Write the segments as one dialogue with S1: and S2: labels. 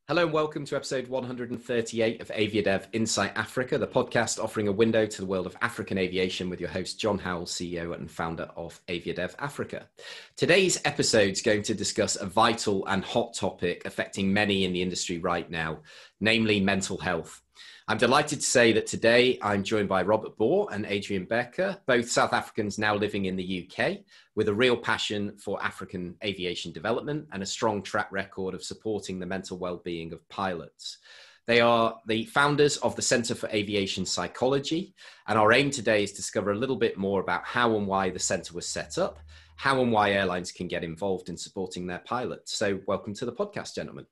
S1: Hello and welcome to episode 138 of Aviadev Insight Africa, the podcast offering a window to the world of African aviation with your host, John Howell, CEO and founder of Aviadev Africa. Today's episode is going to discuss a vital and hot topic affecting many in the industry right now, namely mental health. I'm delighted to say that today I'm joined by Robert Bohr and Aedrian Bekker, both South Africans now living in the UK, with a real passion for African aviation development and a strong track record of supporting the mental well-being of pilots. They are the founders of the Centre for Aviation Psychology, and our aim today is to discover a little bit more about how and why the centre was set up, how and why airlines can get involved in supporting their pilots. So welcome to the podcast, gentlemen.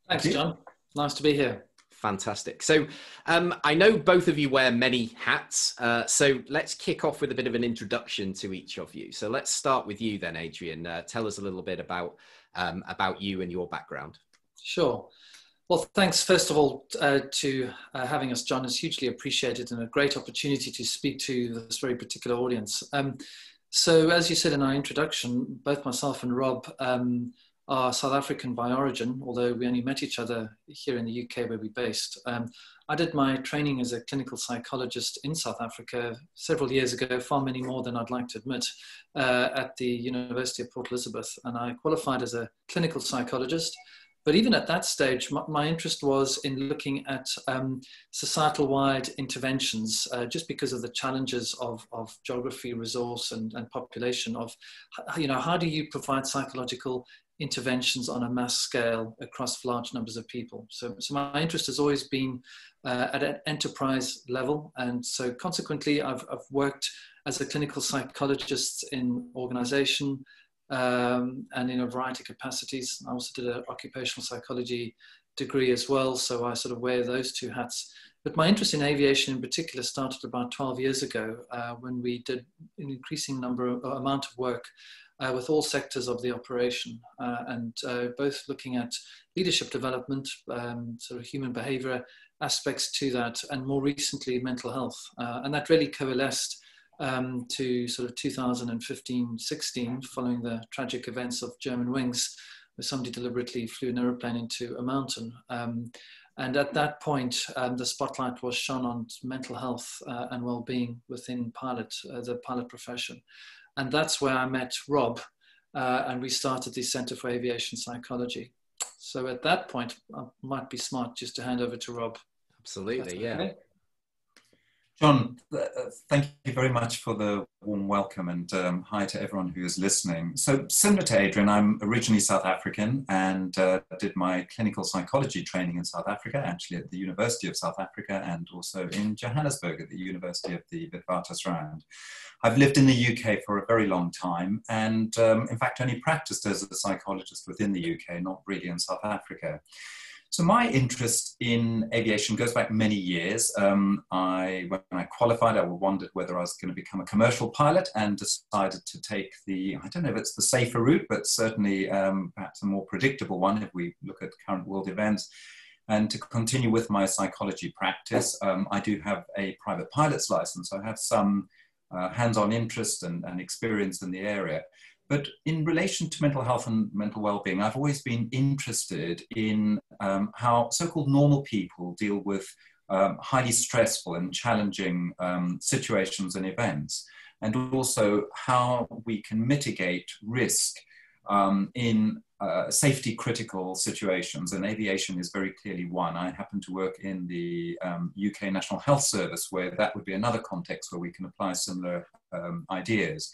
S2: Thanks, John. Nice to be here.
S1: Fantastic. So I know both of you wear many hats, so let's kick off with a bit of an introduction to each of you. So let's start with you then, Aedrian. Tell us a little bit about you and your background.
S2: Sure. Well, thanks first of all to having us, John. It's hugely appreciated and a great opportunity to speak to this very particular audience. So as you said in our introduction, both myself and Rob are South African by origin, although we only met each other here in the UK where we're based. I did my training as a clinical psychologist in South Africa several years ago, far many more than I'd like to admit, at the University of Port Elizabeth. And I qualified as a clinical psychologist. But even at that stage, my interest was in looking at societal-wide interventions, just because of the challenges of geography, resource, and population of, how do you provide psychological interventions on a mass scale across large numbers of people. So my interest has always been at an enterprise level. And so consequently, I've worked as a clinical psychologist in organization and in a variety of capacities. I also did an occupational psychology degree as well. So I sort of wear those two hats. But my interest in aviation in particular started about 12 years ago when we did an increasing amount of work with all sectors of the operation and both looking at leadership development, sort of human behavior aspects to that, and more recently mental health. And that really coalesced to sort of 2015-16 following the tragic events of Germanwings, where somebody deliberately flew an aeroplane into a mountain. And at that point, the spotlight was shone on mental health and well-being within the pilot profession. And that's where I met Rob, and we started the Centre for Aviation Psychology. So at that point, I might be smart just to hand over to Rob.
S1: Absolutely, yeah.
S2: Okay.
S3: John, thank you very much for the warm welcome, and hi to everyone who is listening. So similar to Aedrian, I'm originally South African and did my clinical psychology training in South Africa, actually at the University of South Africa, and also in Johannesburg at the University of the Witwatersrand. I've lived in the UK for a very long time and in fact only practiced as a psychologist within the UK, not really in South Africa. So my interest in aviation goes back many years. When I qualified, I wondered whether I was going to become a commercial pilot and decided to take I don't know if it's the safer route, but certainly perhaps a more predictable one if we look at current world events, and to continue with my psychology practice. I do have a private pilot's license, so I have some hands-on interest and experience in the area. But in relation to mental health and mental well-being, I've always been interested in how so-called normal people deal with highly stressful and challenging situations and events, and also how we can mitigate risk in safety critical situations. And aviation is very clearly one. I happen to work in the UK National Health Service, where that would be another context where we can apply similar ideas.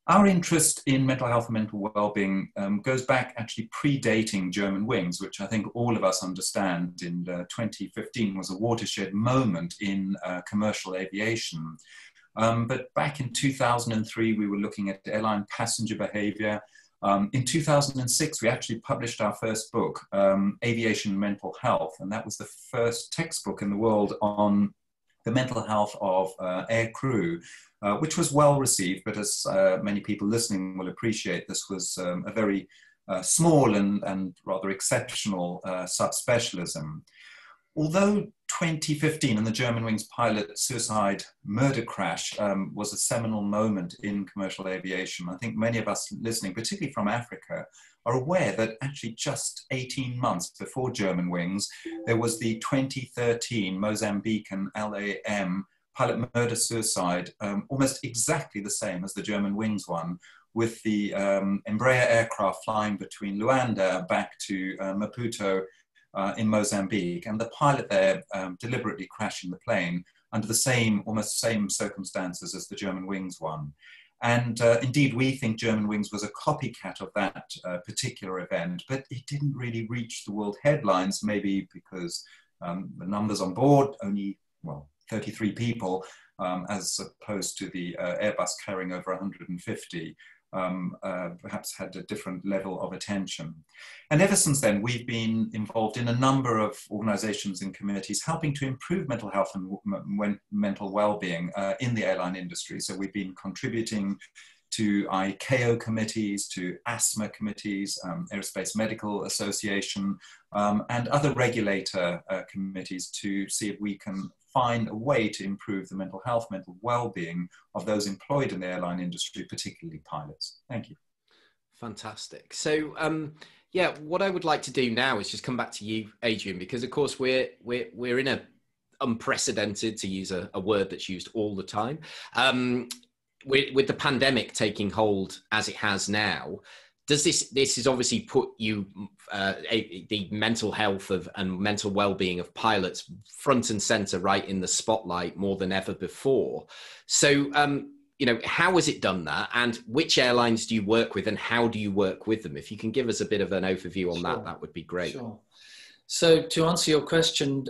S3: Our interest in mental health and mental well-being goes back actually predating Germanwings, which I think all of us understand in 2015 was a watershed moment in commercial aviation. But back in 2003, we were looking at airline passenger behavior. In 2006, we actually published our first book, Aviation Mental Health, and that was the first textbook in the world on the mental health of air crew, which was well received, but as many people listening will appreciate, this was a very small and rather exceptional subspecialism. although 2015 and the Germanwings pilot suicide murder crash was a seminal moment in commercial aviation, I think many of us listening, particularly from Africa, are aware that actually just 18 months before Germanwings, there was the 2013 Mozambique and LAM pilot murder suicide, almost exactly the same as the Germanwings one, with the Embraer aircraft flying between Luanda back to Maputo in Mozambique, and the pilot there deliberately crashing the plane under the same, almost same circumstances as the Germanwings one. And indeed, we think Germanwings was a copycat of that particular event, but it didn't really reach the world headlines, maybe because the numbers on board, only, well, 33 people, as opposed to the Airbus carrying over 150. Perhaps had a different level of attention. And ever since then, we've been involved in a number of organizations and committees helping to improve mental health and mental well-being in the airline industry. So we've been contributing to ICAO committees, to asthma committees, Aerospace Medical Association, and other regulator committees to see if we can find a way to improve the mental health, mental well-being of those employed in the airline industry, particularly pilots. Thank you.
S1: Fantastic. So, yeah, what I would like to do now is just come back to you, Aedrian, because of course we're in a unprecedented, to use a word that's used all the time, with the pandemic taking hold as it has now. Does this has obviously put you the mental health and mental well-being of pilots front and center, right in the spotlight more than ever before. So, how has it done that, and which airlines do you work with, and how do you work with them? If you can give us a bit of an overview on that would be great.
S2: Sure. So to answer your question,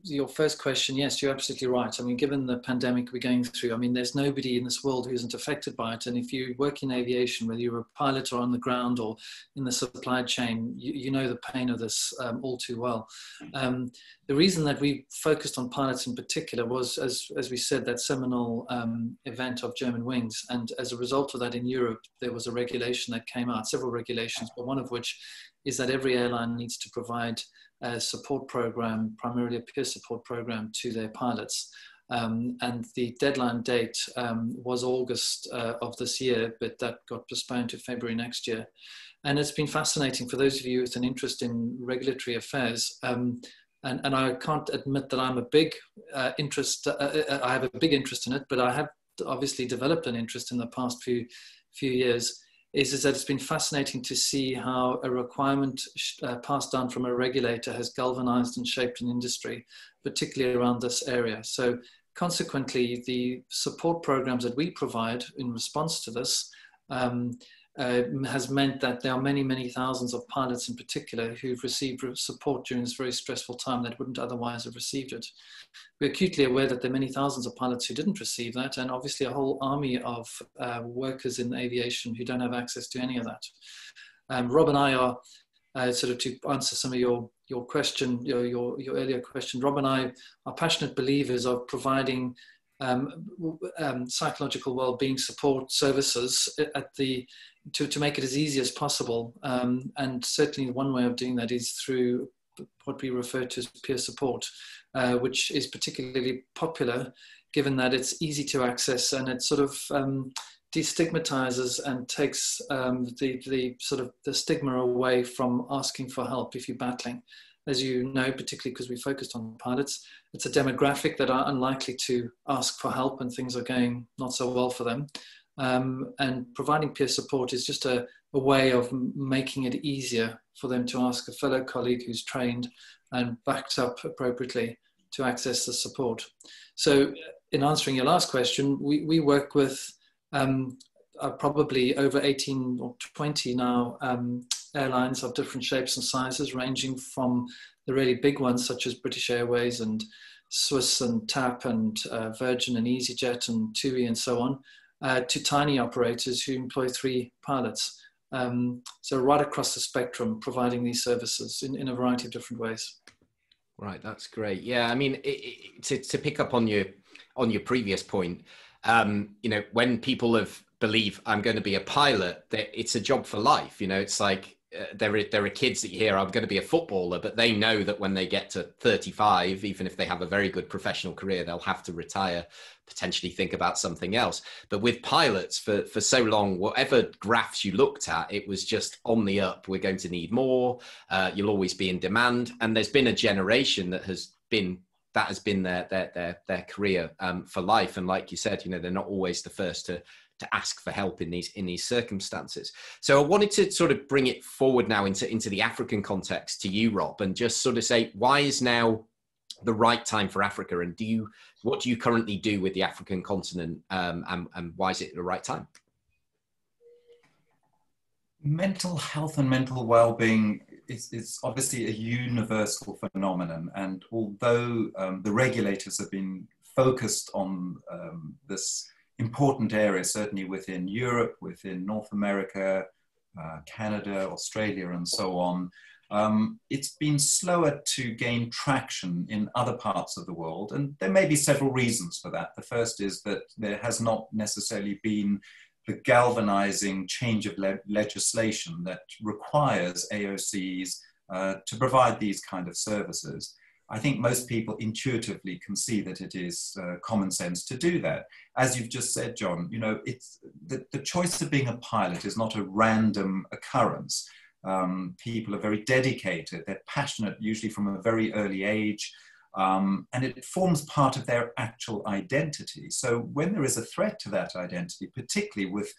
S2: your first question, yes, you're absolutely right. I mean, given the pandemic we're going through, I mean, there's nobody in this world who isn't affected by it. And if you work in aviation, whether you're a pilot or on the ground or in the supply chain, you know the pain of this all too well. The reason that we focused on pilots in particular was, as we said, that seminal event of Germanwings. And as a result of that in Europe, there was a regulation that came out, several regulations, but one of which is that every airline needs to provide a support program, primarily a peer support program, to their pilots. And the deadline date was August of this year, but that got postponed to February next year. And it's been fascinating for those of you with an interest in regulatory affairs. And I can't admit that I'm a big interest, I have a big interest in it, but I have obviously developed an interest in the past few years. Is that it's been fascinating to see how a requirement passed down from a regulator has galvanized and shaped an industry, particularly around this area. So consequently, the support programs that we provide in response to this has meant that there are many, many thousands of pilots in particular who've received support during this very stressful time that wouldn't otherwise have received it. We're acutely aware that there are many thousands of pilots who didn't receive that, and obviously a whole army of workers in aviation who don't have access to any of that. Rob and I are, sort of to answer some of your question, your earlier question, Rob and I are passionate believers of providing psychological well-being support services to make it as easy as possible. And certainly one way of doing that is through what we refer to as peer support, which is particularly popular given that it's easy to access and it sort of destigmatizes and takes the stigma away from asking for help if you're battling. As you know, particularly because we focused on pilots, it's a demographic that are unlikely to ask for help when things are going not so well for them. And providing peer support is just a way of making it easier for them to ask a fellow colleague who's trained and backed up appropriately to access the support. So in answering your last question, we work with probably over 18 or 20 now airlines of different shapes and sizes, ranging from the really big ones such as British Airways and Swiss and TAP and Virgin and EasyJet and TUI and so on, to tiny operators who employ 3 pilots. So right across the spectrum, providing these services in a variety of different ways.
S1: Right, that's great. Yeah, I mean, to pick up on your previous point, when people believe I'm going to be a pilot, that it's a job for life. It's like there are kids that you hear, I'm going to be a footballer, but they know that when they get to 35, even if they have a very good professional career, they'll have to retire, potentially think about something else. But with pilots, for so long, whatever graphs you looked at, it was just on the up. We're going to need more. You'll always be in demand. And there's been a generation that has been their career for life. And like you said, they're not always the first to ask for help in these circumstances. So I wanted to sort of bring it forward now into the African context to you, Rob, and just sort of say, why is now the right time for Africa? And what do you currently do with the African continent, and why is it the right time?
S3: Mental health and mental well-being is obviously a universal phenomenon. And although the regulators have been focused on this important area, certainly within Europe, within North America, Canada, Australia, and so on, it's been slower to gain traction in other parts of the world. And there may be several reasons for that. The first is that there has not necessarily been the galvanizing change of legislation that requires AOCs to provide these kind of services. I think most people intuitively can see that it is common sense to do that. As you've just said, John, it's the choice of being a pilot is not a random occurrence. People are very dedicated, they're passionate, usually from a very early age, and it forms part of their actual identity. So when there is a threat to that identity, particularly with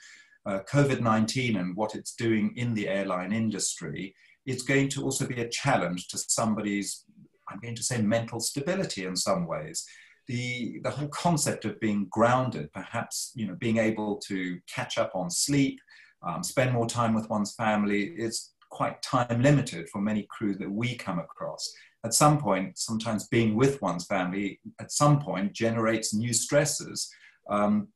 S3: COVID-19 and what it's doing in the airline industry, it's going to also be a challenge to somebody's, I'm going to say, mental stability in some ways. The whole concept of being grounded, perhaps being able to catch up on sleep, spend more time with one's family, is quite time limited for many crew that we come across. At some point, sometimes being with one's family at some point generates new stresses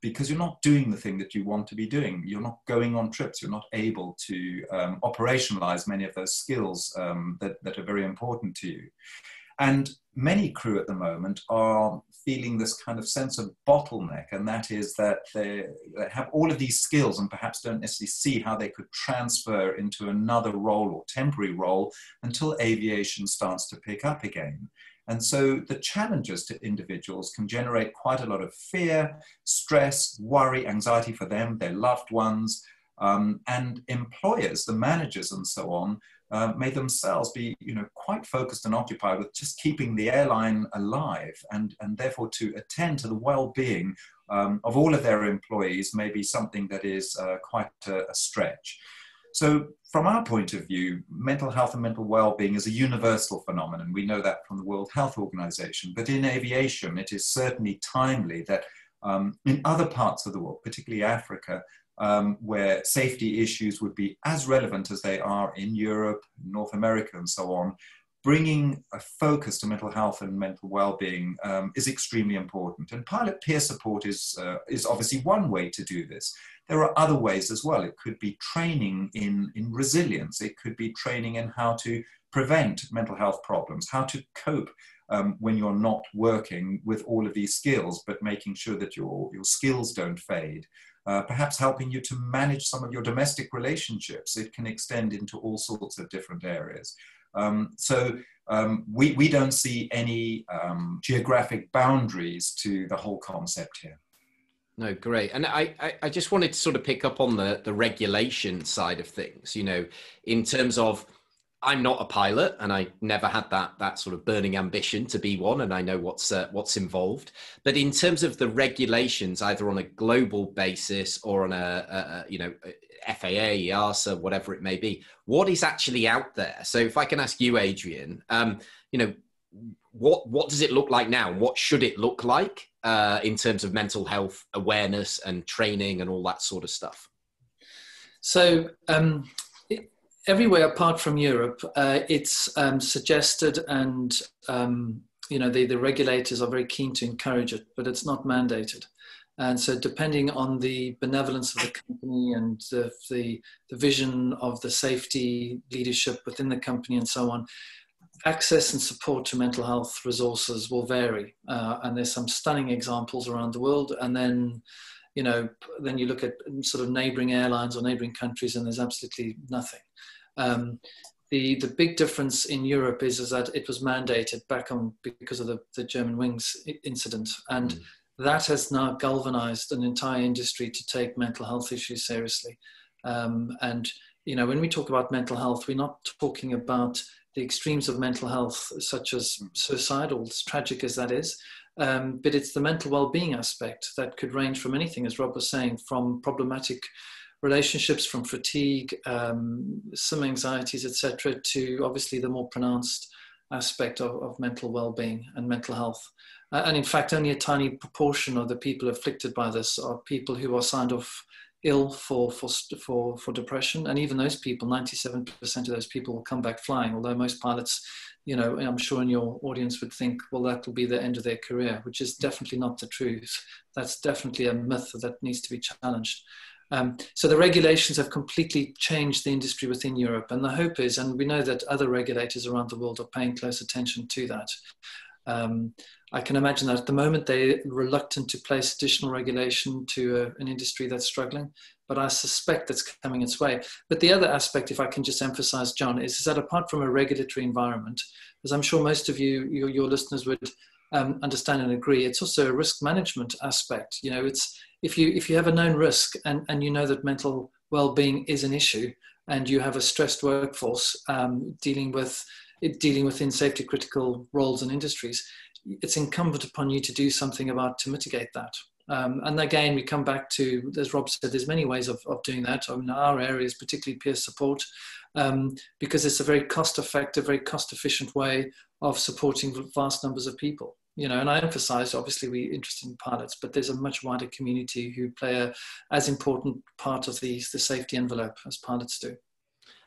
S3: because you're not doing the thing that you want to be doing. You're not going on trips. You're not able to operationalize many of those skills that are very important to you. And many crew at the moment are feeling this kind of sense of bottleneck, and that is that they have all of these skills and perhaps don't necessarily see how they could transfer into another role or temporary role until aviation starts to pick up again. And so the challenges to individuals can generate quite a lot of fear, stress, worry, anxiety for them, their loved ones, and employers, the managers and so on, may themselves be quite focused and occupied with just keeping the airline alive, and therefore to attend to the well-being of all of their employees may be something that is quite a stretch. So from our point of view, mental health and mental well-being is a universal phenomenon. We know that from the World Health Organization, but in aviation it is certainly timely that in other parts of the world, particularly Africa, where safety issues would be as relevant as they are in Europe, North America, and so on, bringing a focus to mental health and mental well-being is extremely important. And pilot peer support is obviously one way to do this. There are other ways as well. It could be training in resilience. It could be training in how to prevent mental health problems, how to cope when you're not working with all of these skills, but making sure that your skills don't fade. Perhaps helping you to manage some of your domestic relationships. It can extend into all sorts of different areas. We don't see any geographic boundaries to the whole concept here.
S1: No, great. And I just wanted to sort of pick up on the regulation side of things, in terms of, I'm not a pilot and I never had that sort of burning ambition to be one, and I know what's involved. But in terms of the regulations, either on a global basis or on a FAA, EASA, whatever it may be, what is actually out there? So if I can ask you, Aedrian, what does it look like now? What should it look like in terms of mental health awareness and training and all that sort of stuff?
S2: So everywhere apart from Europe, it's suggested, and the regulators are very keen to encourage it, but it's not mandated. And so depending on the benevolence of the company and the vision of the safety leadership within the company and so on, access and support to mental health resources will vary. And there's some stunning examples around the world. And then, then you look at sort of neighboring airlines or neighboring countries and there's absolutely nothing. The big difference in Europe is that it was mandated back on because of the German wings incident, and that has now galvanized an entire industry to take mental health issues seriously. And you know, when we talk about mental health, we're not talking about the extremes of mental health, such as suicidal, as tragic as that is, but it's the mental well-being aspect that could range from anything, as Rob was saying, from problematic relationships, from fatigue, some anxieties, etc., to obviously the more pronounced aspect of mental well-being and mental health. And in fact, only a tiny proportion of the people afflicted by this are people who are signed off ill for depression. And even those people, 97% of those people will come back flying, although most pilots, you know, I'm sure in your audience would think, well, that will be the end of their career, which is definitely not the truth. That's definitely a myth that needs to be challenged. So the regulations have completely changed the industry within Europe, and the hope is, and we know that other regulators around the world are paying close attention to that. I can imagine that at the moment they're reluctant to place additional regulation to an industry that's struggling, but I suspect that's coming its way. But the other aspect, if I can just emphasize, John, is that apart from a regulatory environment, as I'm sure most of your listeners would understand and agree, it's also a risk management aspect. You know, it's if you have a known risk and you know that mental well-being is an issue, and you have a stressed workforce dealing within safety critical roles and industries, it's incumbent upon you to do something to mitigate that. And again, we come back to, as Rob said, there's many ways of doing that. I mean, our area is particularly peer support, because it's a very cost-effective, very cost-efficient way of supporting vast numbers of people. You know, and I emphasize, obviously, we're interested in pilots, but there's a much wider community who play as important part of the safety envelope as pilots do.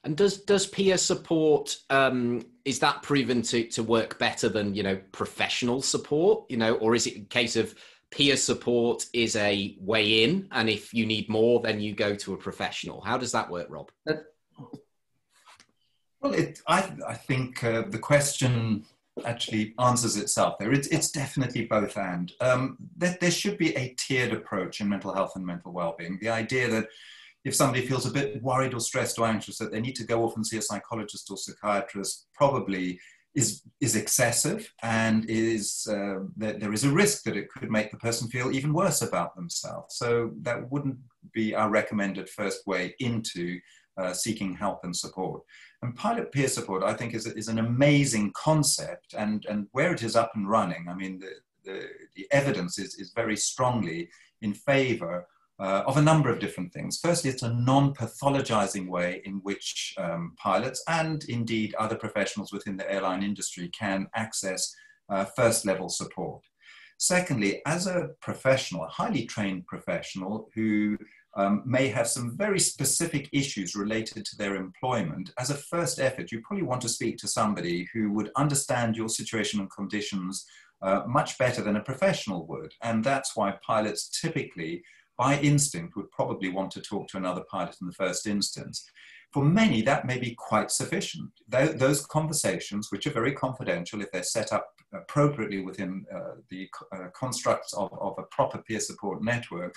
S1: And does peer support, is that proven to work better than, you know, professional support, you know, or is it a case of peer support is a way in, and if you need more, then you go to a professional? How does that work, Rob?
S3: Well, I think the question actually answers itself there. It's definitely both and. There should be a tiered approach in mental health and mental well-being. The idea that if somebody feels a bit worried or stressed or anxious, that they need to go off and see a psychologist or psychiatrist probably is excessive, and there is a risk that it could make the person feel even worse about themselves. So that wouldn't be our recommended first way into seeking help and support. And pilot peer support, I think, is an amazing concept, and where it is up and running, I mean, the evidence is very strongly in favor of a number of different things. Firstly, it's a non-pathologizing way in which pilots and indeed other professionals within the airline industry can access first-level support. Secondly, as a professional, a highly trained professional who may have some very specific issues related to their employment, as a first effort, you probably want to speak to somebody who would understand your situation and conditions much better than a professional would. And that's why pilots typically, by instinct, would probably want to talk to another pilot in the first instance. For many, that may be quite sufficient. Those conversations, which are very confidential, if they're set up appropriately within the constructs of a proper peer support network,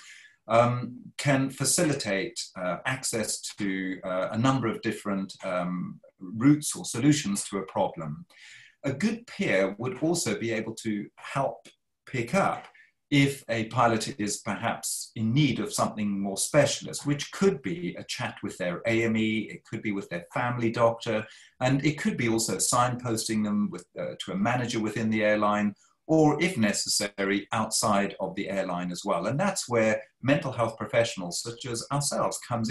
S3: can facilitate access to a number of different routes or solutions to a problem. A good peer would also be able to help pick up if a pilot is perhaps in need of something more specialist, which could be a chat with their AME, it could be with their family doctor, and it could be also signposting them to a manager within the airline, or if necessary, outside of the airline as well. And that's where mental health professionals such as ourselves come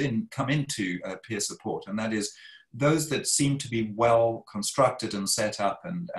S3: into peer support. And that is those that seem to be well constructed and set up and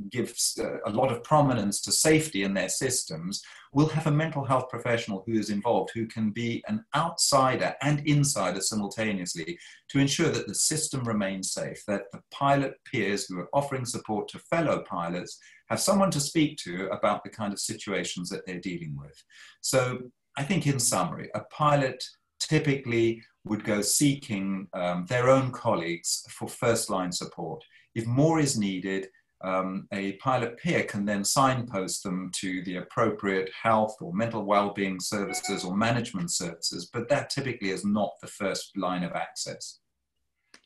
S3: give a lot of prominence to safety in their systems will have a mental health professional who is involved, who can be an outsider and insider simultaneously to ensure that the system remains safe, that the pilot peers who are offering support to fellow pilots have someone to speak to about the kind of situations that they're dealing with. So I think in summary, a pilot typically would go seeking their own colleagues for first-line support. If more is needed, a pilot peer can then signpost them to the appropriate health or mental well-being services or management services, but that typically is not the first line of access.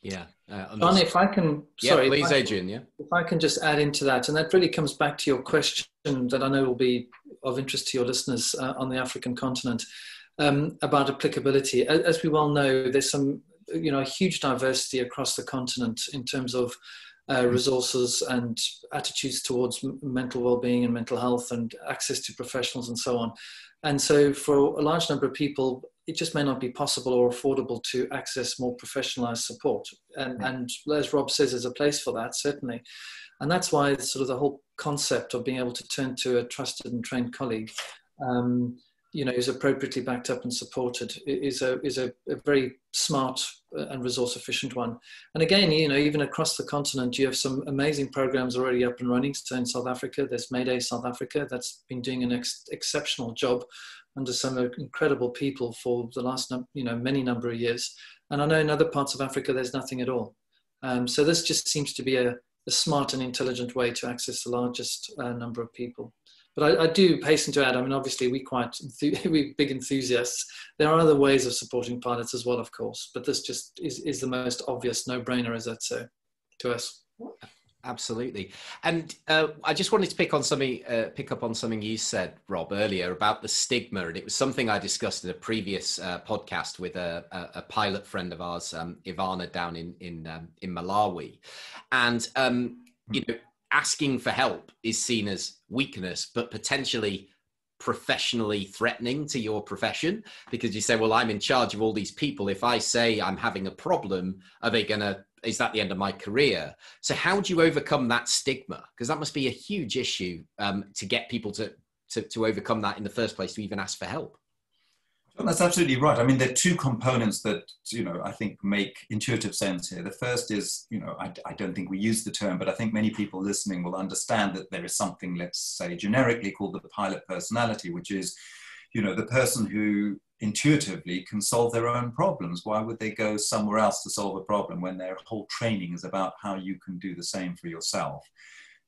S1: Yeah.
S2: John, if I can,
S1: yeah,
S2: sorry,
S1: please, Aedrian. Yeah.
S2: if I can just add into that, and that really comes back to your question that I know will be of interest to your listeners on the African continent, about applicability. As we well know, there's some, a huge diversity across the continent in terms of resources and attitudes towards mental well-being and mental health and access to professionals and so on. And so for a large number of people, it just may not be possible or affordable to access more professionalized support. And as Rob says, there's a place for that, certainly. And that's why sort of the whole concept of being able to turn to a trusted and trained colleague, is appropriately backed up and supported is a very smart and resource efficient one. And again, even across the continent, you have some amazing programs already up and running. So in South Africa, there's Mayday South Africa that's been doing an exceptional job under some incredible people for the last, many number of years. And I know in other parts of Africa, there's nothing at all. So this just seems to be a smart and intelligent way to access the largest number of people. But I do hasten to add, obviously we're big enthusiasts. There are other ways of supporting pilots as well, of course, but this just is the most obvious no-brainer, as I'd say, to us.
S1: Absolutely. And I just wanted to pick up on something you said, Rob, earlier about the stigma. And it was something I discussed in a previous podcast with a pilot friend of ours, Ivana, down in Malawi. And, asking for help is seen as weakness, but potentially professionally threatening to your profession, because you say, well, I'm in charge of all these people. If I say I'm having a problem, is that the end of my career? So how do you overcome that stigma? Because that must be a huge issue to get people to overcome that in the first place, to even ask for help.
S3: That's absolutely right. There are two components that, I think make intuitive sense here. The first is, I don't think we use the term, but I think many people listening will understand that there is something, let's say, generically called the pilot personality, which is, the person who intuitively can solve their own problems. Why would they go somewhere else to solve a problem when their whole training is about how you can do the same for yourself?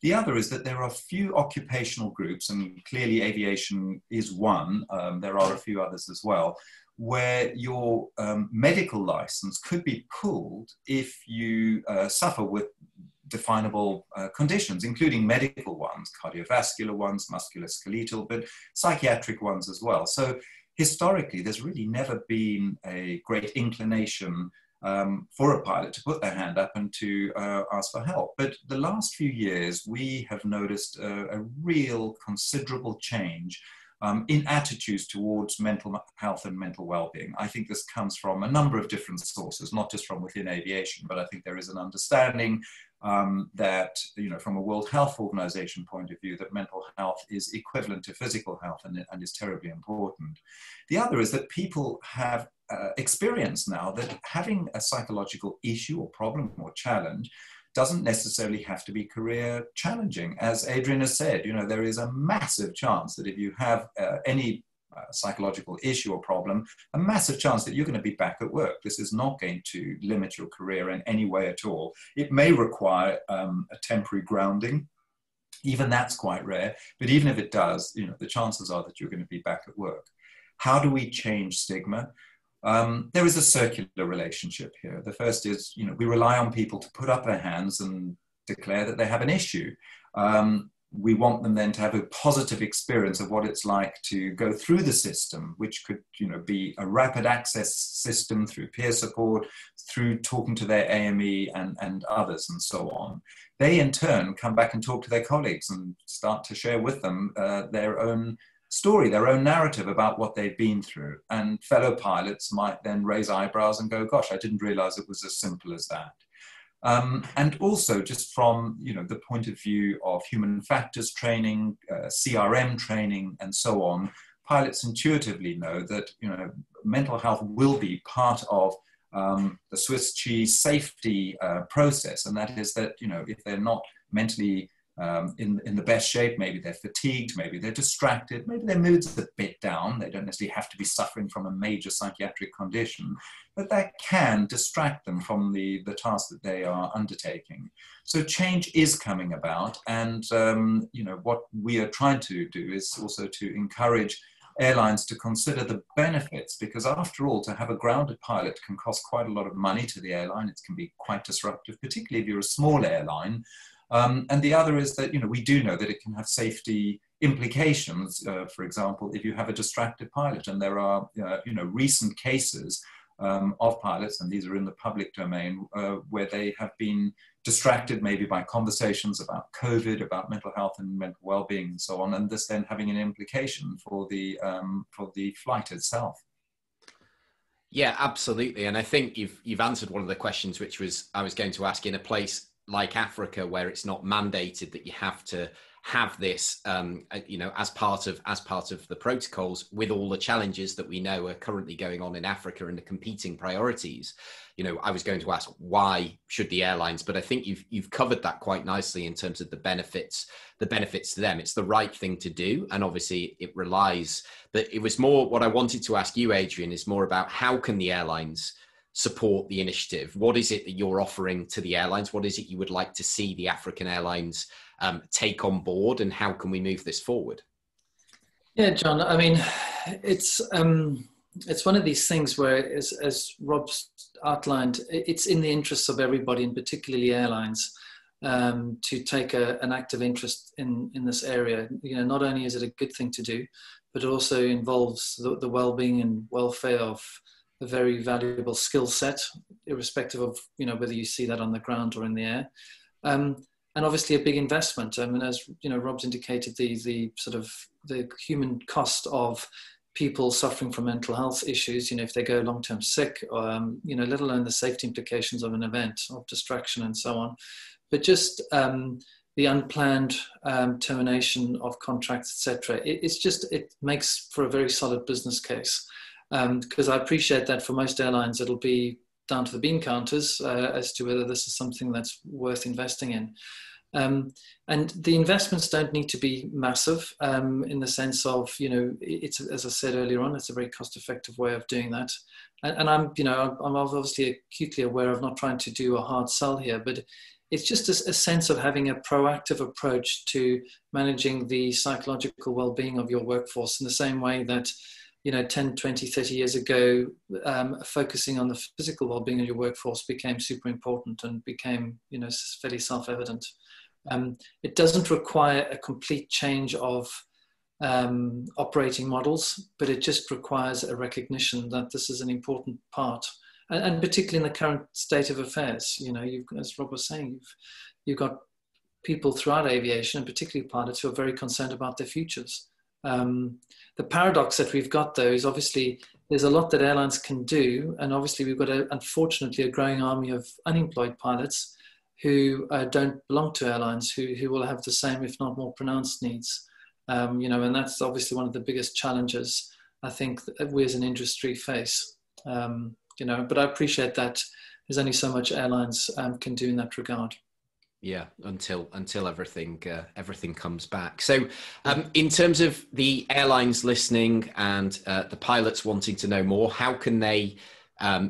S3: The other is that there are few occupational groups, and clearly aviation is one, there are a few others as well, where your medical license could be pulled if you suffer with definable conditions, including medical ones, cardiovascular ones, musculoskeletal, but psychiatric ones as well. So historically, there's really never been a great inclination for a pilot to put their hand up and to ask for help. But the last few years, we have noticed a real considerable change in attitudes towards mental health and mental well-being. I think this comes from a number of different sources, not just from within aviation, but I think there is an understanding that, from a World Health Organization point of view, that mental health is equivalent to physical health and is terribly important. The other is that people have experience now that having a psychological issue or problem or challenge doesn't necessarily have to be career challenging. As Aedrian has said, there is a massive chance that if you have any psychological issue or problem, a massive chance that you're going to be back at work. This is not going to limit your career in any way at all. It may require a temporary grounding. Even that's quite rare, but even if it does, the chances are that you're going to be back at work. How do we change stigma? There is a circular relationship here. The first is, we rely on people to put up their hands and declare that they have an issue. We want them then to have a positive experience of what it's like to go through the system, which could, be a rapid access system through peer support, through talking to their AME and others and so on. They in turn come back and talk to their colleagues and start to share with them their own story, their own narrative about what they've been through. And fellow pilots might then raise eyebrows and go, gosh, I didn't realize it was as simple as that. And also just from the point of view of human factors training, CRM training, and so on, pilots intuitively know that mental health will be part of the Swiss cheese safety process, and that is that if they're not mentally in the best shape, maybe they're fatigued, maybe they're distracted, maybe their mood's a bit down. They don't necessarily have to be suffering from a major psychiatric condition, but that can distract them from the task that they are undertaking. So change is coming about, and what we are trying to do is also to encourage airlines to consider the benefits, because after all, to have a grounded pilot can cost quite a lot of money to the airline. It can be quite disruptive, particularly if you're a small airline. And the other is that, we do know that it can have safety implications. For example, if you have a distracted pilot, and there are, recent cases of pilots, and these are in the public domain, where they have been distracted maybe by conversations about COVID, about mental health and mental well-being and so on, and this then having an implication for the flight itself.
S1: Yeah, absolutely. And I think you've answered one of the questions, which was I was going to ask. In a place like Africa, where it's not mandated that you have to have this, as part of the protocols, with all the challenges that we know are currently going on in Africa and the competing priorities, I was going to ask, why should the airlines? But I think you've covered that quite nicely in terms of the benefits to them. It's the right thing to do, and obviously it relies. But it was more what I wanted to ask you, Aedrian, is more about how can the airlines support the initiative? What is it that you're offering to the airlines? What is it you would like to see the African airlines take on board, and how can we move this forward?
S2: Yeah, John, I mean, it's one of these things where, as Rob's outlined, it's in the interests of everybody, and particularly airlines, to take an active interest in this area. Not only is it a good thing to do, but it also involves the well-being and welfare of a very valuable skill set, irrespective of whether you see that on the ground or in the air. And obviously a big investment. I mean, as Rob's indicated, the sort of the human cost of people suffering from mental health issues, if they go long-term sick, let alone the safety implications of an event, of distraction and so on. But just the unplanned termination of contracts, etc. It makes for a very solid business case. Because I appreciate that for most airlines, it'll be down to the bean counters as to whether this is something that's worth investing in. And the investments don't need to be massive in the sense of, it's, as I said earlier on, it's a very cost-effective way of doing that. And I'm obviously acutely aware of not trying to do a hard sell here, but it's just a sense of having a proactive approach to managing the psychological well-being of your workforce, in the same way that 10, 20, 30 years ago, focusing on the physical well-being of your workforce became super important and became, fairly self-evident. It doesn't require a complete change of operating models, but it just requires a recognition that this is an important part, and particularly in the current state of affairs. As Rob was saying, you've got people throughout aviation, and particularly pilots, who are very concerned about their futures. The paradox that we've got, though, is obviously there's a lot that airlines can do, and obviously we've got, unfortunately, a growing army of unemployed pilots who don't belong to airlines, who will have the same, if not more pronounced needs. And that's obviously one of the biggest challenges I think that we as an industry face. But I appreciate that there's only so much airlines can do in that regard.
S1: Yeah, until everything comes back. So in terms of the airlines listening and the pilots wanting to know more, how can they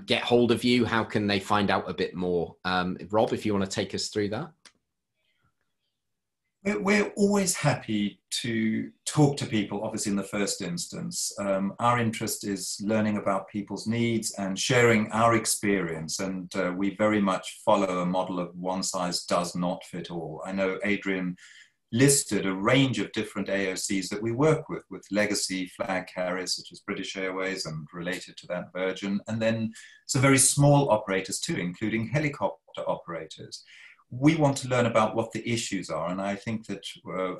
S1: get hold of you? How can they find out a bit more? Rob, if you want to take us through that.
S3: We're always happy to talk to people, obviously, in the first instance. Our interest is learning about people's needs and sharing our experience. And we very much follow a model of one size does not fit all. I know Aedrian listed a range of different AOCs that we work with legacy flag carriers such as British Airways and related to that Virgin, and then some very small operators too, including helicopter operators. We want to learn about what the issues are, and I think that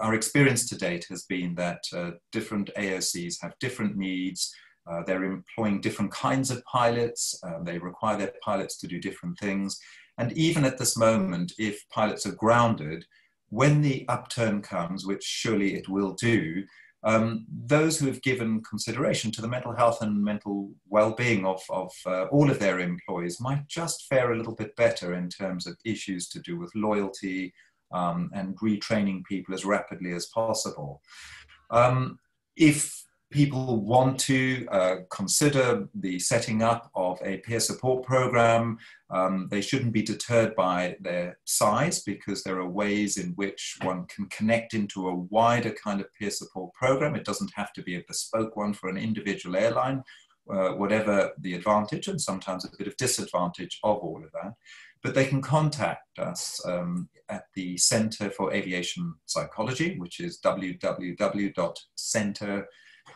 S3: our experience to date has been that different AOCs have different needs. They're employing different kinds of pilots. They require their pilots to do different things. And even at this moment, if pilots are grounded, when the upturn comes, which surely it will do, those who have given consideration to the mental health and mental well-being of all of their employees might just fare a little bit better in terms of issues to do with loyalty and retraining people as rapidly as possible. If people want to consider the setting up of a peer support program, they shouldn't be deterred by their size, because there are ways in which one can connect into a wider kind of peer support program. It doesn't have to be a bespoke one for an individual airline, whatever the advantage and sometimes a bit of disadvantage of all of that. But they can contact us at the Center for Aviation Psychology, which is www.center,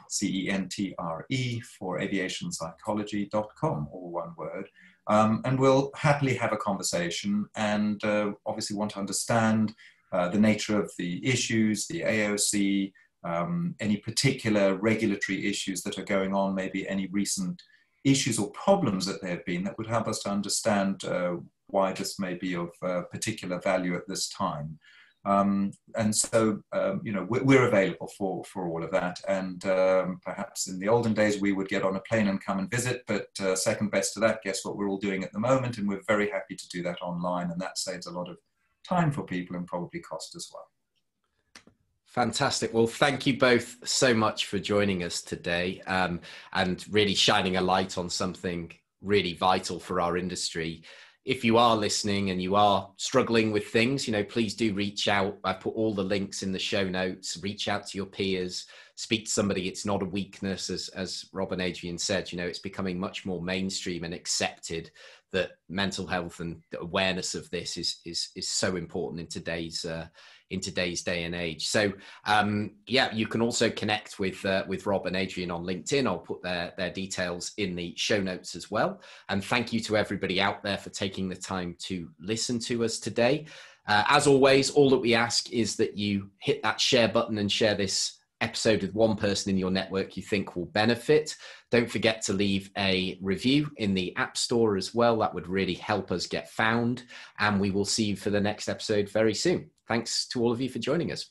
S3: C-E-N-T-R-E, for aviationpsychology.com, all one word. And we'll happily have a conversation, and obviously want to understand the nature of the issues, the AOC, any particular regulatory issues that are going on, maybe any recent issues or problems that there have been that would help us to understand why this may be of particular value at this time. And so, you know, we're available for all of that. And perhaps in the olden days, we would get on a plane and come and visit, but second best to that, guess what we're all doing at the moment? And we're very happy to do that online. And that saves a lot of time for people and probably cost as well.
S1: Fantastic. Well, thank you both so much for joining us today, and really shining a light on something really vital for our industry. If you are listening and you are struggling with things, you know, please do reach out. I put all the links in the show notes. Reach out to your peers, speak to somebody. It's not a weakness, as Rob and Aedrian said. You know, it's becoming much more mainstream and accepted that mental health and the awareness of this is so important in today's day and age. So yeah, you can also connect with Rob and Aedrian on LinkedIn. I'll put their details in the show notes as well. And thank you to everybody out there for taking the time to listen to us today. As always, all that we ask is that you hit that share button and share this episode with one person in your network you think will benefit. Don't forget to leave a review in the App Store as well. That would really help us get found. And we will see you for the next episode very soon. Thanks to all of you for joining us.